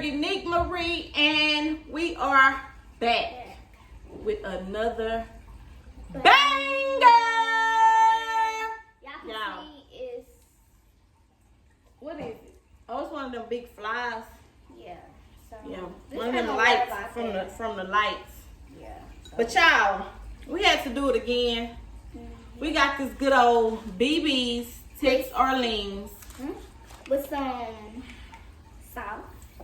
baby Nick Marie, and we are back with another banger. Y'all can see is what is it? Oh, it's one of them big flies. yeah. So Yeah, one of them lights from the lights. Yeah. So. But y'all, we had to do it again. We got this good old BB's Tex Orleans with some sauce.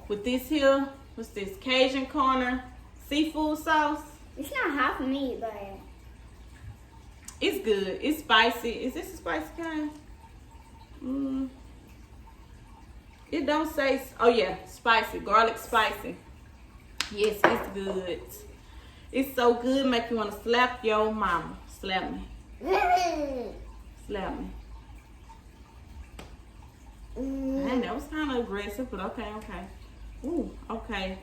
with this here. What's this? Cajun corner seafood sauce. It's not hot for me, but it's good. It's spicy. Is this a spicy kind? It don't say. Oh yeah, spicy, garlic spicy. Yes, it's good. It's so good, make you want to slap your mama. Slap me. Slap me. Man, that was kind of aggressive, but okay. Ooh, okay.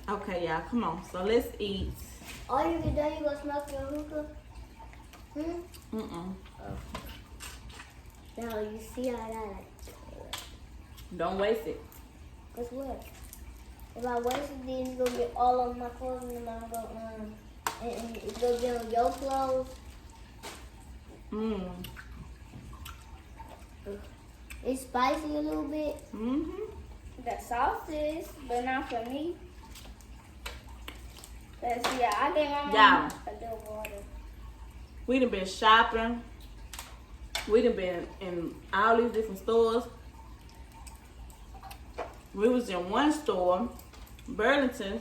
Okay, y'all, come on. So let's eat. all you can do, you gonna smoke your hookah? Oh. Now you see how that. Don't waste it. Guess what? If I waste it, then it's gonna get all over my clothes, and I'm gonna and it's gonna get on your clothes. It's spicy a little bit. The sauce is, but not for me. Let's see, I gave my mom a little water. We done been shopping. We done been in all these different stores. We was in one store, Burlington.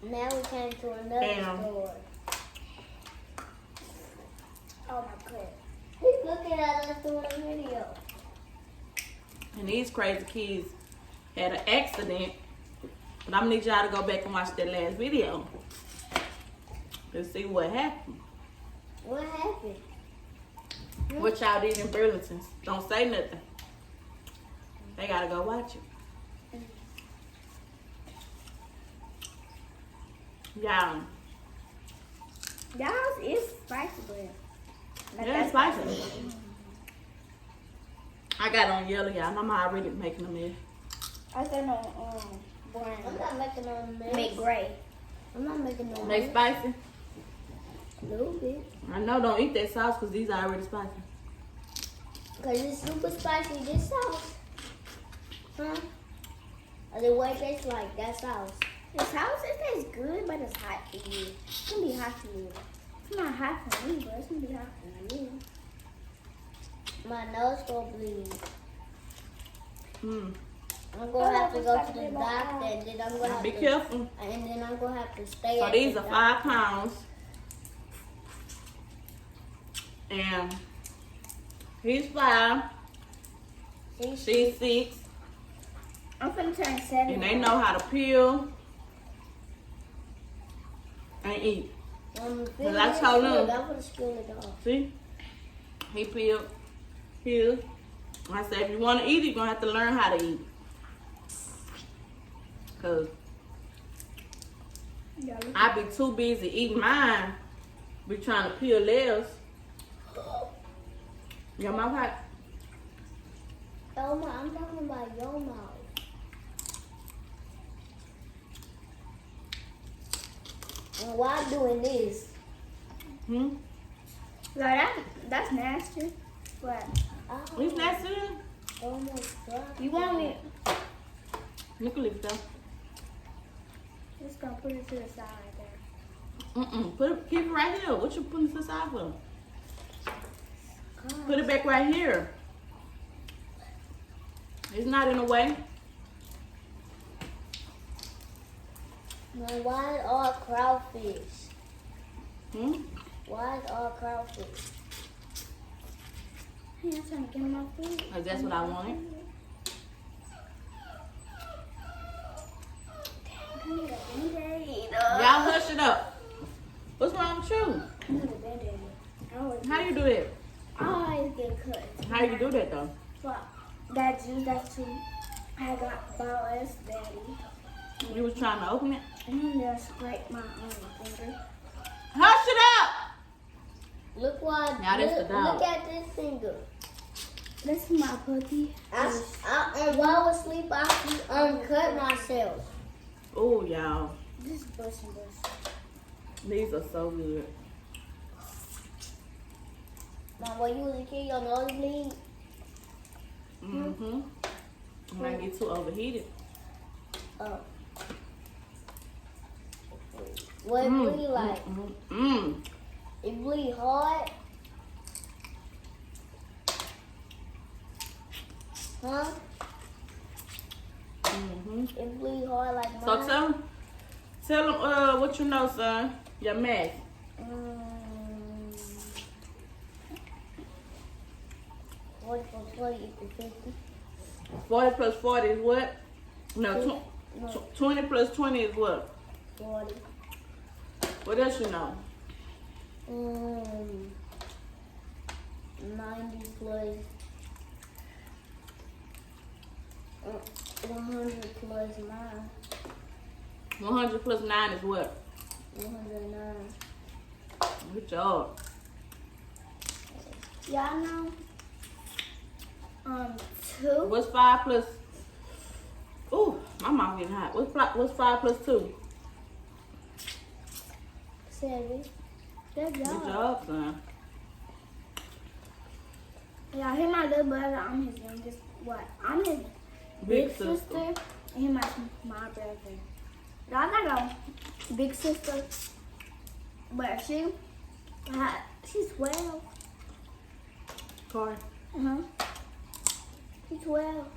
Now we came to another store. Oh my god. He's looking at us doing a video. And these crazy kids had an accident. But I'm gonna need y'all to go back and watch that last video to see what happened. What happened? What y'all did in Burlington. Don't say nothing. They gotta go watch it. Y'all. Y'all's is spicy, but Yeah, it's spicy. I got on yellow, y'all. My mom already making a mess. I got on brown. I'm not making no mess. Make gray. I'm not making no mess. They spicy? A little bit. I know, don't eat that sauce because these are already spicy. Because it's super spicy, this sauce. Huh? Or the way it tastes like that sauce. The sauce, it tastes good, but it's hot for you. It's going to be hot for you. It's not hot for me, but it's going to be hot for you. My nose going to bleed. I'm going to have to go to the doctor, and then I'm going to have Be careful. And then I'm going to have to stay So at these the are doctor. 5 pounds. And he's 5. She's 6. I'm finna turn 7. And they know how to peel and eat. Cause I told them. I'm gonna spill it off. See? He peeled. I said, if you want to eat, you're going to have to learn how to eat. Because I be too busy eating mine. Be trying to peel theirs. Your mouth hot? Elma, I'm talking about your mouth. And why I'm doing this? Like that's nasty. What? It's nasty. Almost dry. You want me? You can leave it there. Just gonna put it to the side right there. Keep it right here. What you putting to the side for? Put it back right here. It's not in the way. Now, why is all crawfish? Why is all crawfish? Hey, I'm trying to get my food. Cause that's what I wanted. I need a Band-Aid. Y'all hush it up. What's wrong with you? I need a Band-Aid. How do you do that? I always get cut. How do you do that though? But that juice, that's too. I got balls, daddy. You was trying to open it? And then scrape my finger. Hush it up! Look what. Now that's the dog. Look at this finger. This is my puppy. While I was asleep, I cut myself. Oh, y'all. This is busting. These are so good. Mom, when you was a kid, your nose bleed? Mm-hmm. When I get too overheated. Oh. What it bleed like? It bleed hard? Huh? It bleed hard like mine? So tell them what you know, son. Your math. 40 plus 40 equals 50. 40 plus 40 is what? No, 20 plus 20 is what? 40. What else you know? 90 plus 100 plus 9. 100 plus 9 is what? 109. Good job. Y'all know? 2. What's 5 plus? Ooh, my mouth getting hot. What's 5 plus 2? 7. Good Good job. job, son. Yeah, he's my little brother. I'm his youngest. What? I'm his big sister. And he's my brother. Y'all got a big sister, but she's 12. Corey. She's 12.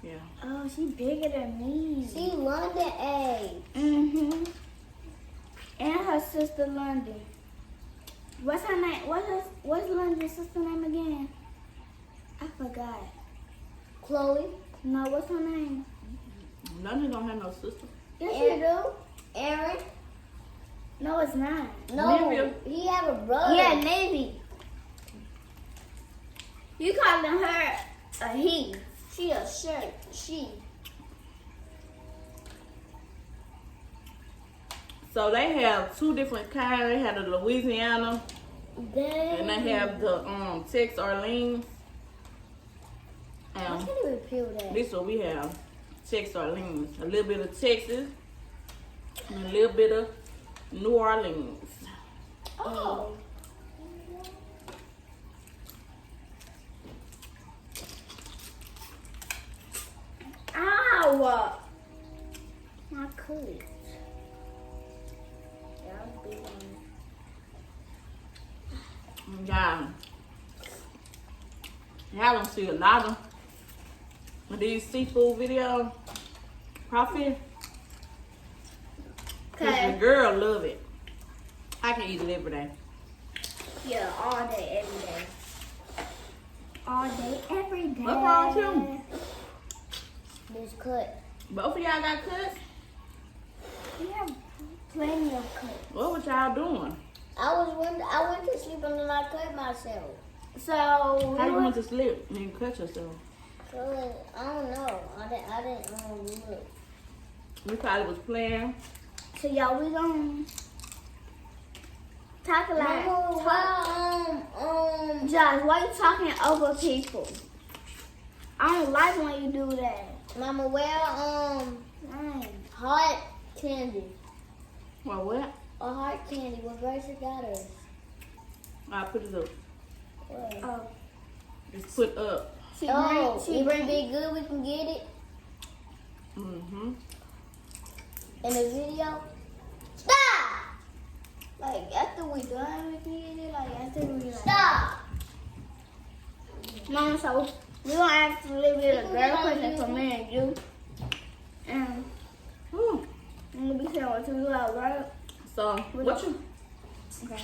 Yeah. Oh, she's bigger than me. She London age. And her sister London. What's her name? What's London's sister name again? I forgot. Chloe? No, what's her name? London don't have no sister. Yes, you do. Aaron? No, it's not. No, Navy. he have a brother. Yeah, Navy. You calling her a he? She a shirt. She. So they have 2 different kinds. They have the Louisiana, and they have the Texas Orleans. I can't even peel that. This is what we have. Texas Orleans. A little bit of Texas, and a little bit of New Orleans. Oh. Ow! My cookies. Yeah, I was big on it. Yeah. Y'all don't see a lot of these seafood videos. Crawfish. Cause the girl love it. I can eat it every day. Yeah, all day, every day. All day, every day. What's wrong with you? This cut. Both of y'all got cuts? We have plenty of cuts. What was y'all doing? I went to sleep and then I cut myself. So How you went to sleep and you cut yourself? So I don't know. I didn't look. We probably was playing. So y'all, we gonna talk like. Mama, Josh, why you talking over people? I don't like when you do that. Mama, hot candy. Well, what? A hot candy with Gracie got us. I put it up. What? Oh. It's put up. She bring it good, we can get it. Mm-hmm. In the video. Stop! Like, after we done, we can get it. Like, after we like. Stop! Mama, so we gonna actually get a girl question for me and you. And I'm gonna be saying what to do at work. So, what you? Okay.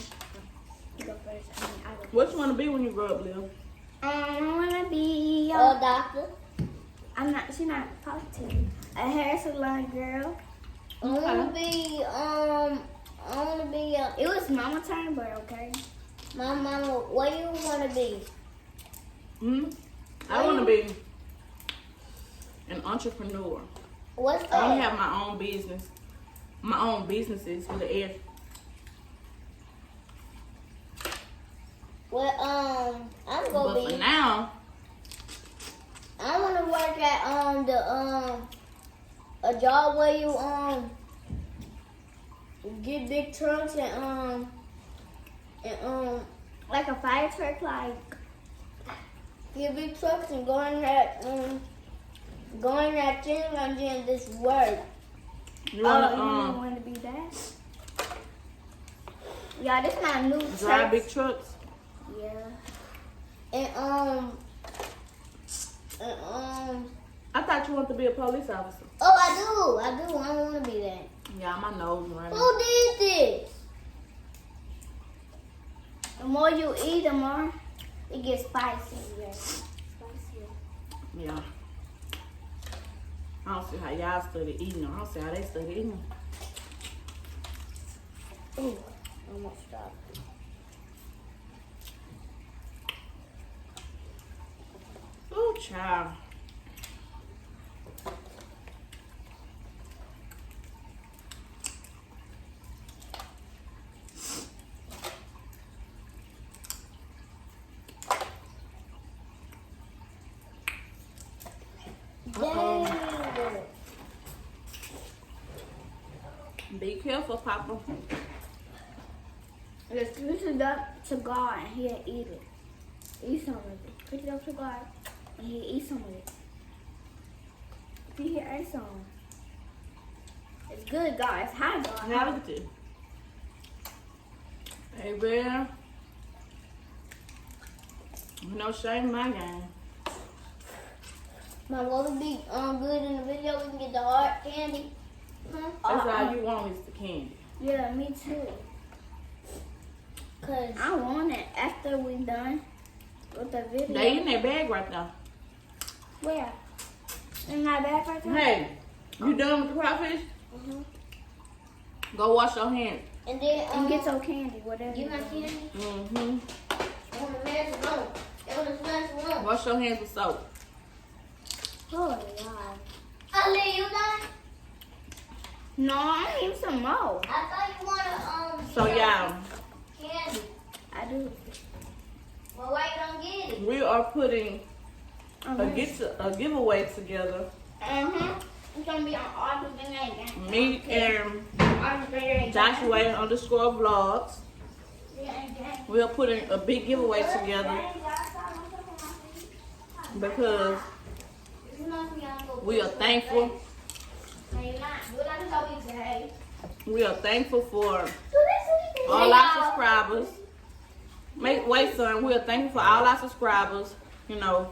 You go first. I go What you want to be when you grow up, Lil? I wanna be a doctor. She's not talking. A hair salon girl. I wanna be it was mama turn, but okay. Mama, what do you wanna be? I want to be an entrepreneur. What's that? I want to have my own business. My own businesses with the air. Well, I'm gonna But be. for now, I want to work at a job where you get big trucks and like a fire truck, like get big trucks and go in that thing and then this work. you wanna you want to be that? Yeah, this my new drive truck. big trucks? Yeah. And I thought you wanted to be a police officer. oh, I do. I want to be that. Yeah, my nose running. Who did this? The more you eat, the more it gets spicy. Yes. Spicier. Yeah. I don't see how y'all study eating. I don't see how they study eating. Ooh, almost stopped. Ooh, child. Dang. Be careful, Papa. Let's put it up to God and he'll eat it. Eat some of it. Put it up to God and he'll eat some of it. See, he ate some. It's good, God. It's hot, God. Have it. Hey, Bear. No shame in my game. Mom, what would be good in the video? We can get the hard candy. Huh? That's all you want is the candy. Yeah, me too. Cause I want it after we done with the video. They in that bag right now. Where? In my bag right there? Hey, you done with the crawfish? Go wash your hands. And then and get some candy, whatever. You want candy? Mm-hmm. Wash your hands with soap. Oh, wow. Ali, you done? No, I need some more. I thought you wanted So y'all, candy. I do. Well, why you don't get it? we are putting a giveaway together. It's gonna be on all the things. Me and Joshua _ vlogs. We are putting a big giveaway together because we are thankful. We are thankful for all our subscribers. Wait, son, we are thankful for all our subscribers. You know,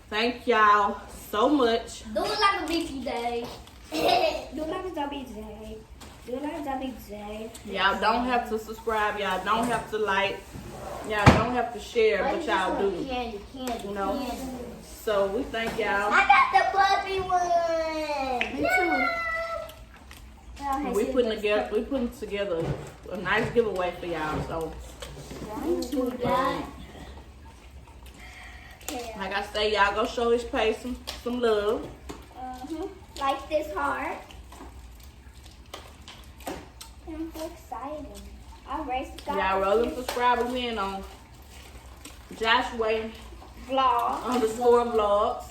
thank y'all so much. Do it like a beefy day. Do it like a day. Do it like a day. Y'all don't have to subscribe. Y'all don't have to like. Y'all don't have to share, but y'all do. Candy, You know. So we thank y'all. I got the puppy one. Me too. We putting together a nice giveaway for y'all. So like I say, y'all go show his page some love. Like this heart. I'm so excited. I'm ready to Y'all roll them subscribers in on Joshua vlog _ vlogs.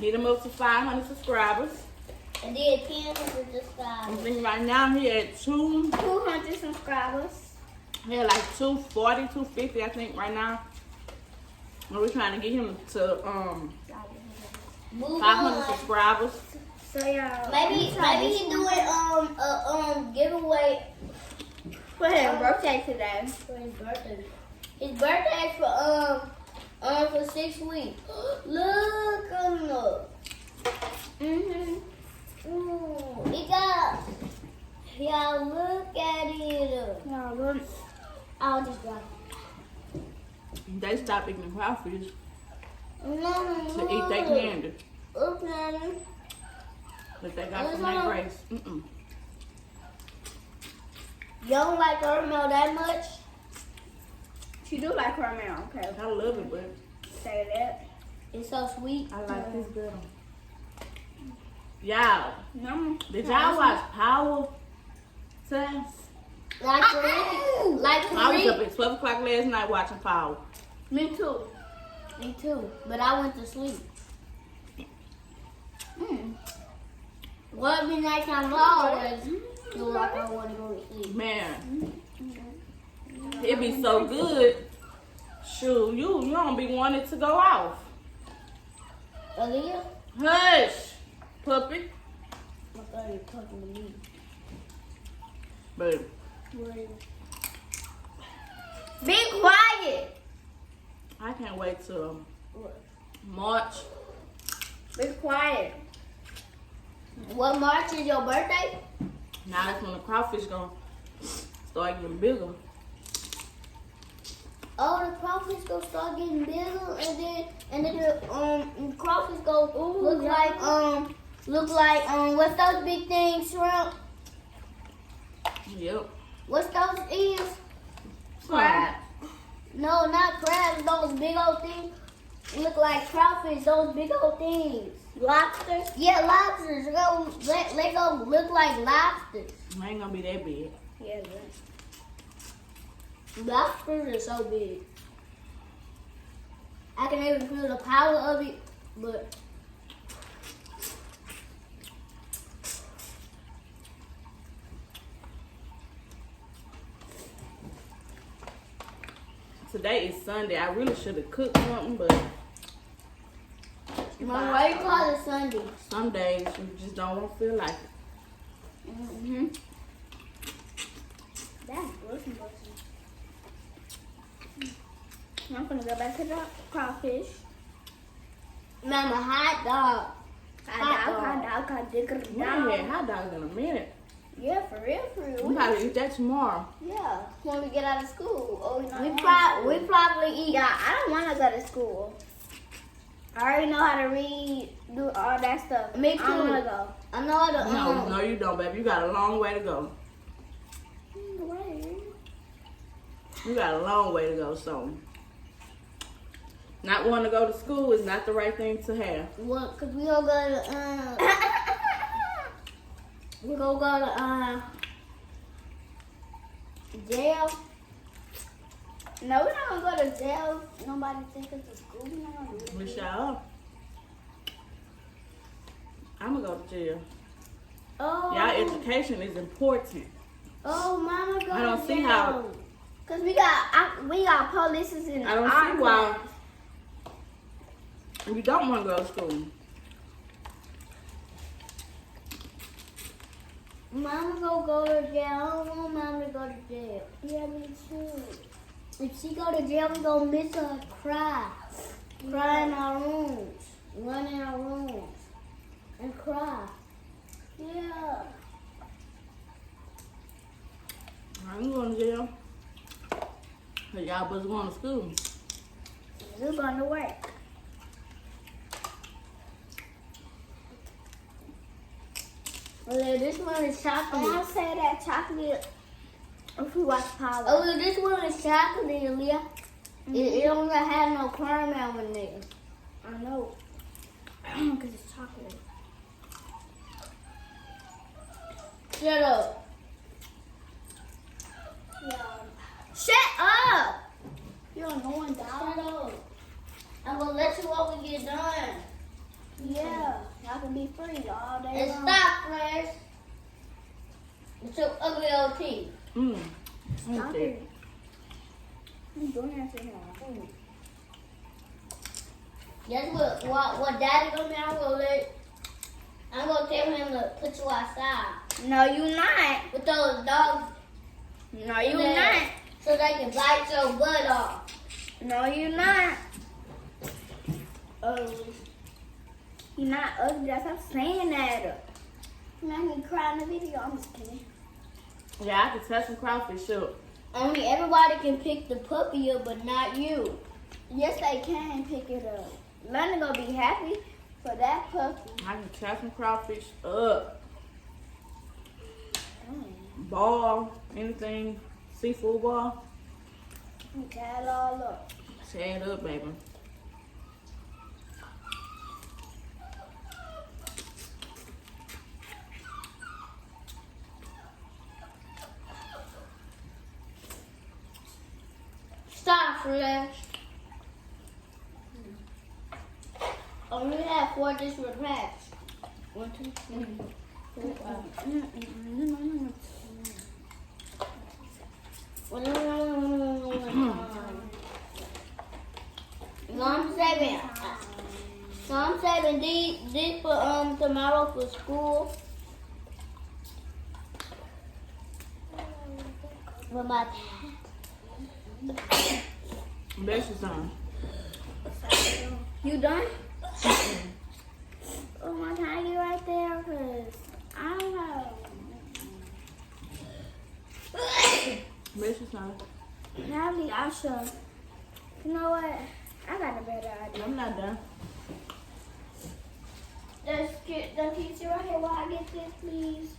Get him up to 500 subscribers. And then 10 subscribers. I think right now he at 200 subscribers. He had like 240, 250, I think right now. And we're trying to get him to 500 subscribers. So yeah, maybe he doing giveaway for his birthday today. For his birthday. His birthday for 6 weeks. Look on look. Ooh, it got. Y'all look at it. Y'all look. I'll just drop it. They stopped eating crawfish No. to eat their candy Okay. that they got from their grace. You don't like caramel that much? She do like caramel, okay. I love it, but Say that. It's so sweet. I like this better. Y'all, No. did y'all watch Power Test? Like I was up at 12 o'clock last night watching Power. Me too. Me too. But I went to sleep. What be nighttime always feel like I want to go to sleep. Man, it be so good. Shoot, you don't be wanting to go off. Aaliyah? Hush, puppy. I thought you were talking to me. But Be quiet. I can't wait till March. Be quiet. What March is your birthday? Now that's when the crawfish gonna start getting bigger. Oh, the crawfish gonna start getting bigger, and then the crawfish go look like what's those big things, shrimp? Yep. What's those is? Crab. No, not crabs. Those big old things look like crawfish. Those big old things. Lobsters? Yeah, lobsters. They go look like lobsters. It ain't gonna be that big. Yeah, lobsters are so big. I can even feel the power of it, but Today is Sunday. I really should have cooked something, but Mom, why you call it Sunday? some days you just don't want to feel like it. That's bushy. I'm gonna go back to the crawfish. Mama, hot dog. Hot We ain't had hot dogs in a minute. Yeah, for real. We gotta eat that tomorrow. Yeah, when we get out of school. Oh, we probably eat. Yeah, I don't want to go to school. I already know how to read, do all that stuff. Me too. I don't want to go. I know how to. No, you don't, baby. You got a long way to go. You got a long way to go, so not wanting to go to school is not the right thing to have. Well, cause we gonna go to we gonna go to jail. No, we're not gonna go to jail. Nobody take us to school. We're not gonna do that. Michelle, I'm gonna go to jail. Oh. Y'all education is important. Oh, Mama, go I don't to see jail. how. Cause we got police in I don't our see why class. you don't want to go to school. Mama go to jail. I don't want Mama to go to jail. Yeah, me too. If she go to jail, we gonna miss her cry. Cry in our rooms. Run in our rooms. And cry. Yeah. I ain't going to jail. Cause y'all was going to school. We're going to work. Well, this one is chocolate. I want to say that chocolate if we watch Power. Oh, well, this one is chocolate, Aaliyah. It don't have no caramel in there. I know. Because it's chocolate. Shut up. Yeah. Shut up! You're annoying, dog. Shut up. I'm going to let you what we get done. Yeah. I can be free all day long. And stop, Flash. With your ugly old teeth. Stop it. I'm doing that to him. Guess what Daddy gonna do? I'm gonna tell him to put you outside. No, you not. With those dogs. No, you not. So they can bite your butt off. No, you not. You're not ugly. Stop saying that. You make me cry in the video. I'm just kidding. Yeah, I can test some crawfish up. Only everybody can pick the puppy up, but not you. Yes, they can pick it up. London gonna be happy for that puppy. I can test some crawfish up. Ball, anything, seafood ball. Tie it all up. Tie it up, baby. flash. Only have 4 different packs. 1, 2, 3, 4, 5. So I'm saving these for tomorrow for school. For my Best is on. You done? Oh my God, you right there, cause I don't know. Best is on. Natalie, I should. You know what? I got a better idea. I'm not done. Can you sit right here while I get this, please?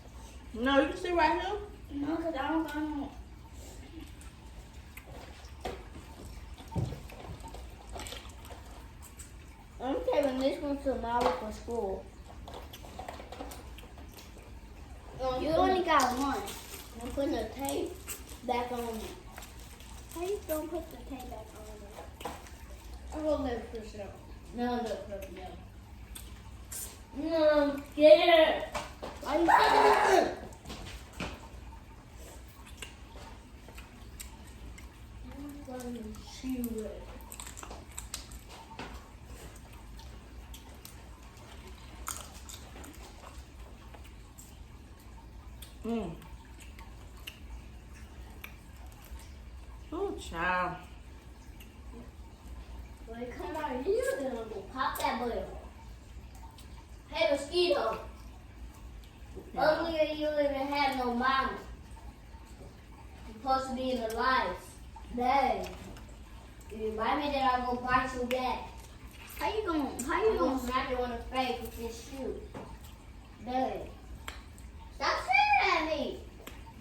No, you can sit right here. No, cause I don't got no. I'm taking this one tomorrow for school. You only got one. I'm putting the tape back on it. How you gonna put the tape back on it? I'm gonna let it push out. No, look, no. No, I'm scared. Why you scared? I'm gonna shoot it. Oh, child. When it come out here, then I'm gonna pop that button. Hey, mosquito. Yeah. Earlier, you didn't have no mama. You're supposed to be in the lights. Dang. If you bite me, then I'm gonna bite you back. How you gonna smack it on the face with this shoe? Dang. Stop staring at me.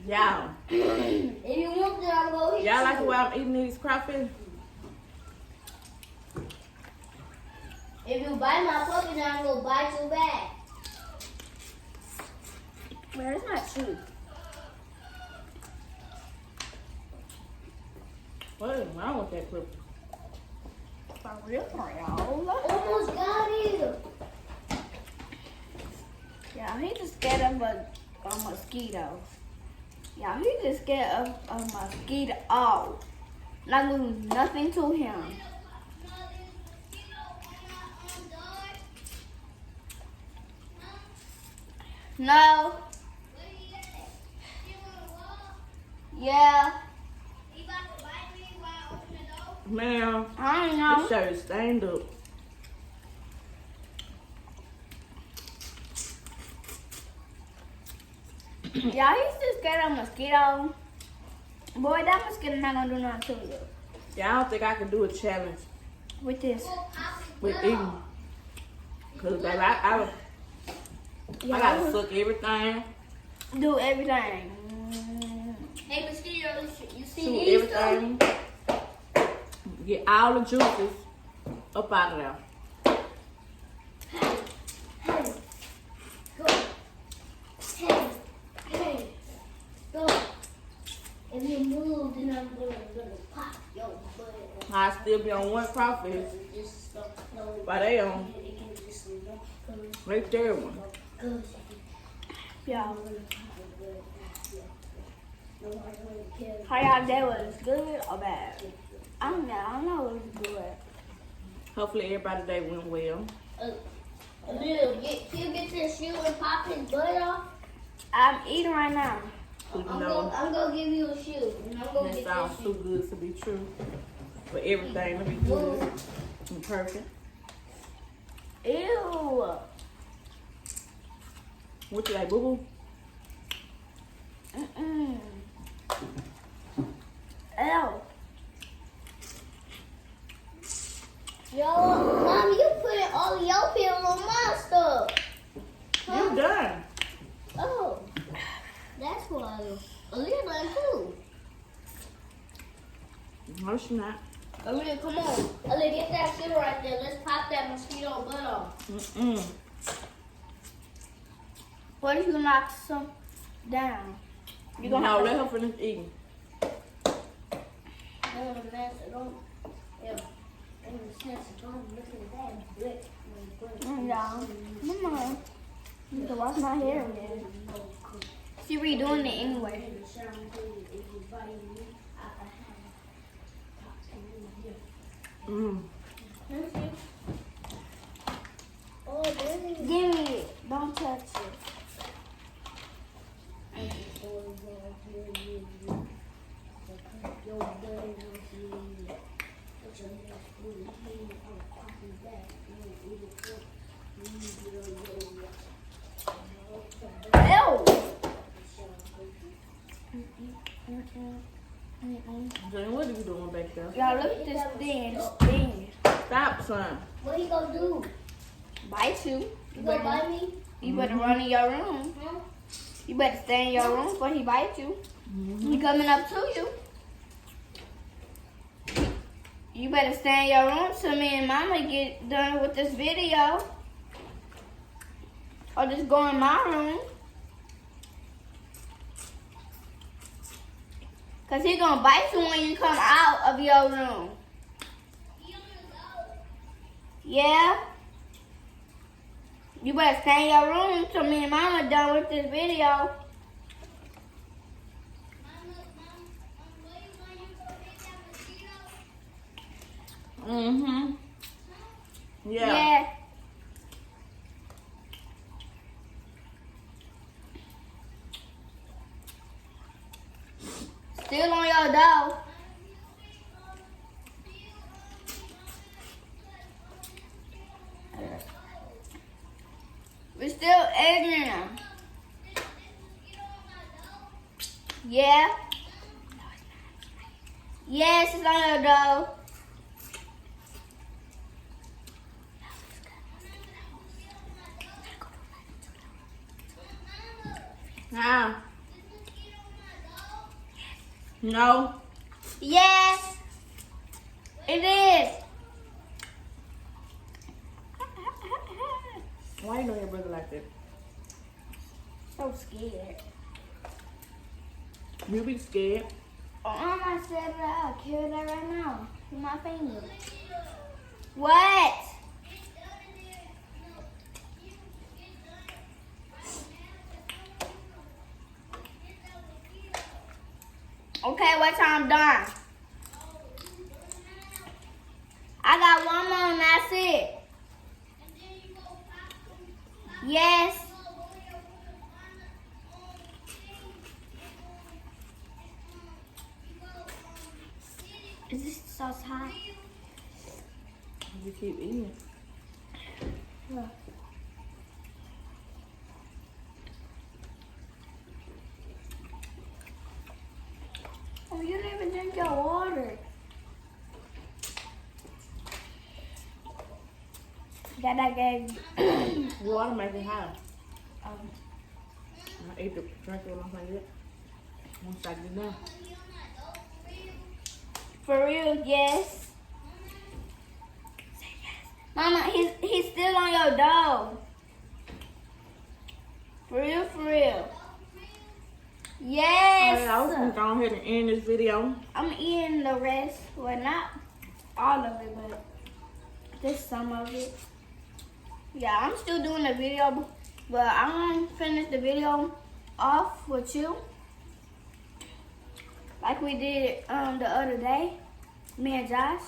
Y'all. If you want, then I'm gonna hit you. Y'all like the way I'm eating these crawfish? If you bite my puppy, then I'm gonna bite you back. Where's my shoe? What is wrong with that clip? For real, for y'all. Almost got it. Yeah, he just scared of a mosquito. Yeah, he just scared of a mosquito. Oh, not doing nothing to him. No. Yeah. Man, I don't know. this shirt is stained up. Yeah, he's just scared of mosquito. Boy, that mosquito not gonna do nothing to you. Yeah, I don't think I can do a challenge With this. with eating. Cause baby, I gotta suck everything, Do everything. Hey, mosquito, you see chew these everything, get all the juices up out of there. Hey, go. Hey, go. If you move, then I'm gonna pop your butt. I still be on one crawfish. Why they on? Right there one. Yeah. How y'all day was good or bad? I don't know it was good. Hopefully everybody day went well. Lil, you get this shoe and pop his butt off? I'm eating right now. You I'm know, gonna give you a shoe. And I'm gonna that get sounds this too shoe. good to be true. For everything to be good and perfect. Ew. What you like, boo boo? Mm-mm. Ew. Yo, Mom, you put all of your pills on my stuff. You done. Oh, that's why. Aaliyah done too. No, she not. Aaliyah, come on. Aaliyah, get that shit right there. Let's pop that mosquito butt off. Mm-mm. What if you knock some down? You gonna No, have let to her finish eating. don't mess it up. Y'all, Mama, you can wash my hair again. She redoing it anyway. Give me it. Don't touch it. Jane, what are you doing back there? Y'all look at this thing. Stop, son. What he gonna do? Bite you. You gonna bite me? You better run in your room. Huh? You better stay in your room before he bites you. He coming up to you. You better stay in your room till me and Mama get done with this video. Or just go in my room. Cause he gonna bite you when you come out of your room. Yeah? You better stay in your room till me and Mama done with this video. Yeah. Still on your door. We're still egging them. Yeah. Yes, it's on your door. Now. No. Yes, it is. Why you know your brother like that? So scared. You be scared. I said that I'll kill that right now with my finger. What? Okay, what time done? I got one more and that's it. Yes. Is this sauce hot? You keep eating. Yeah. Oh, you didn't even drink your water. Got that gag. Water make it hot. Um, I ate the drink it when I did. Once I get done. For real, yes. Say yes. Mama, he's still on your door. For real, for real. Yes. Alright, I was gonna go ahead and end this video. I'm eating the rest. Well, not all of it, but just some of it. Yeah, I'm still doing the video, but I'm gonna finish the video off with you. Like we did the other day. Me and Josh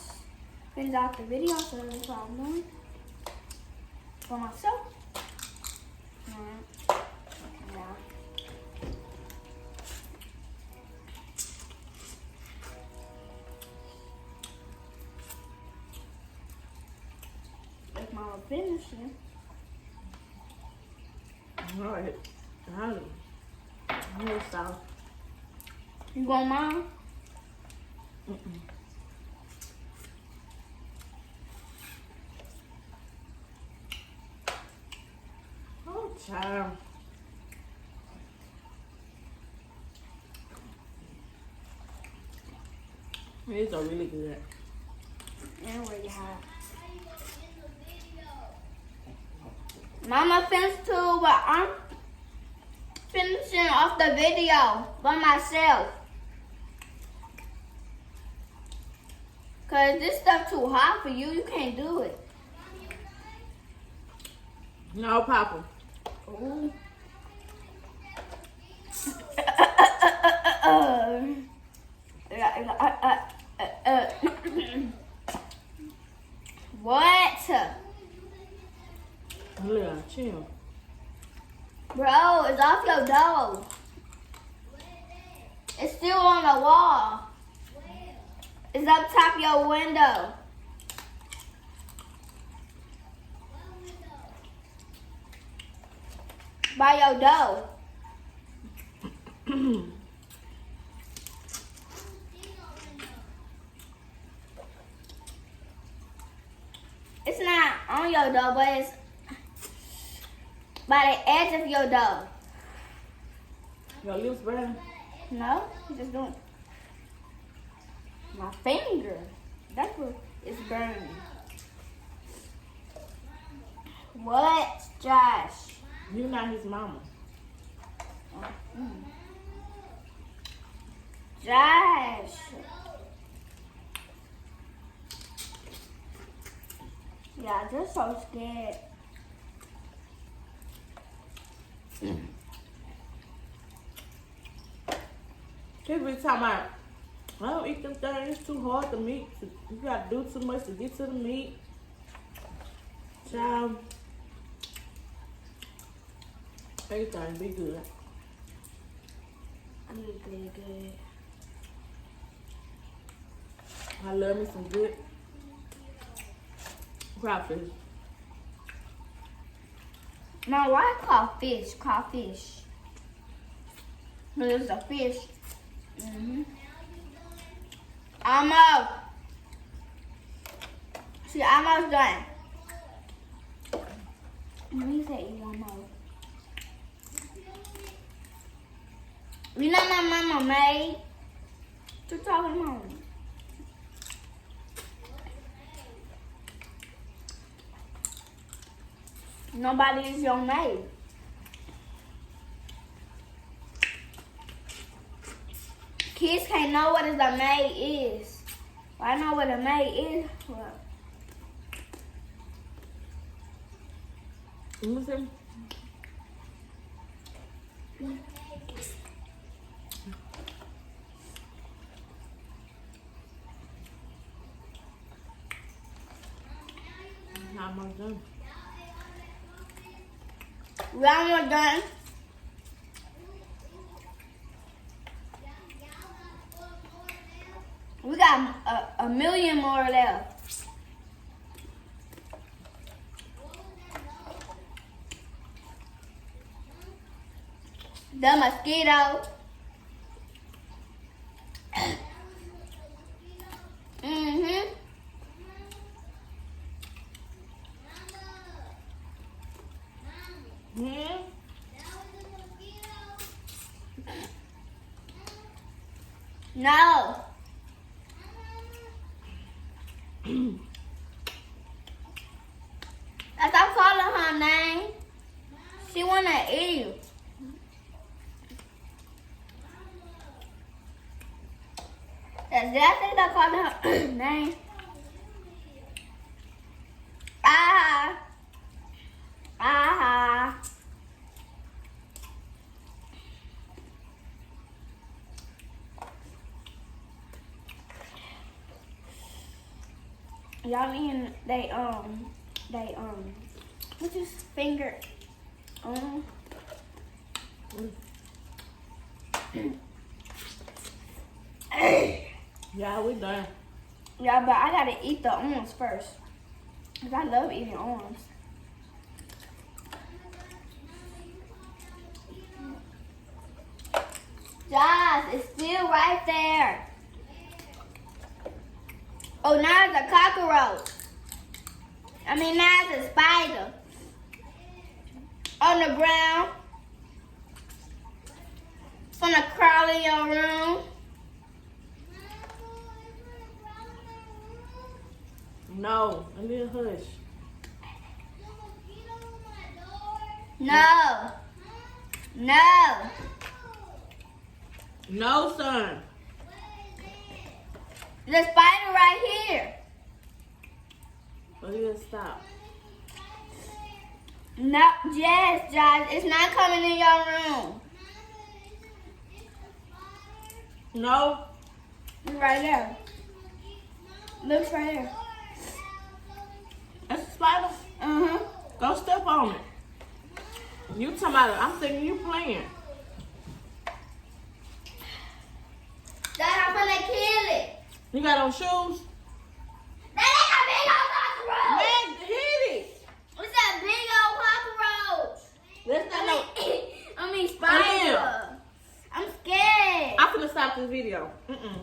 finished off the video, so that's what I'm doing for myself. Alright. Yeah. If Mama finishing. Alright. Here's sauce. You want mine? Oh, child. These are really good. And really hot. Mama finished too, but I'm finishing off the video by myself. Cause this stuff too hot for you. You can't do it. No, Papa. Ooh. What? Yeah, chill. Bro, it's off your dough. It's still on the wall. It's up top of your window. By your dough. It's not on your dough, but it's by the edge of your dough. Your lips burning? No, I'm just doing my finger. That's what it's burning. What, Josh? You're not his mama. Josh. Yeah, I'm just so scared. Kids be talking about, I don't eat them things. It's too hard to meat. You gotta do too much to get to the meat. Child. Everything be good. I'm good. I love me some good crawfish. Now, why crawfish? Crawfish. There's a fish. Almost. See, almost done. Let me say almost. You know my mama made? What you talking about? Nobody is your maid. Kids can't know what a maid is. Well, I know what a maid is. Well, Let me see. Not much done. we're almost done. We got a million more left. The mosquito. No. Stop calling her name. She wanna eat you. That's that thing calling her name. Y'all mean they what's his finger? Yeah, we done. Yeah, but I gotta eat the arms first. Cause I love eating arms. Josh, it's still right there. Oh, now it's a cockroach. I mean, now it's a spider. On the ground. It's gonna crawl in your room. No, a little hush. No. No. No, son. The spider right here. Well, you just stop. No, yes, Josh. It's not coming in your room. No. It's right there. Looks right there. That's a spider? Uh-huh. Go step on it. You talking about it. I'm thinking you playing. Dad, I'm gonna kill it. You got on shoes? That ain't a big old cockroach. Man, hit it. What's that big old cockroach? That's not no. I mean spider. I'm scared. I'm finna stop this video. Mm-mm.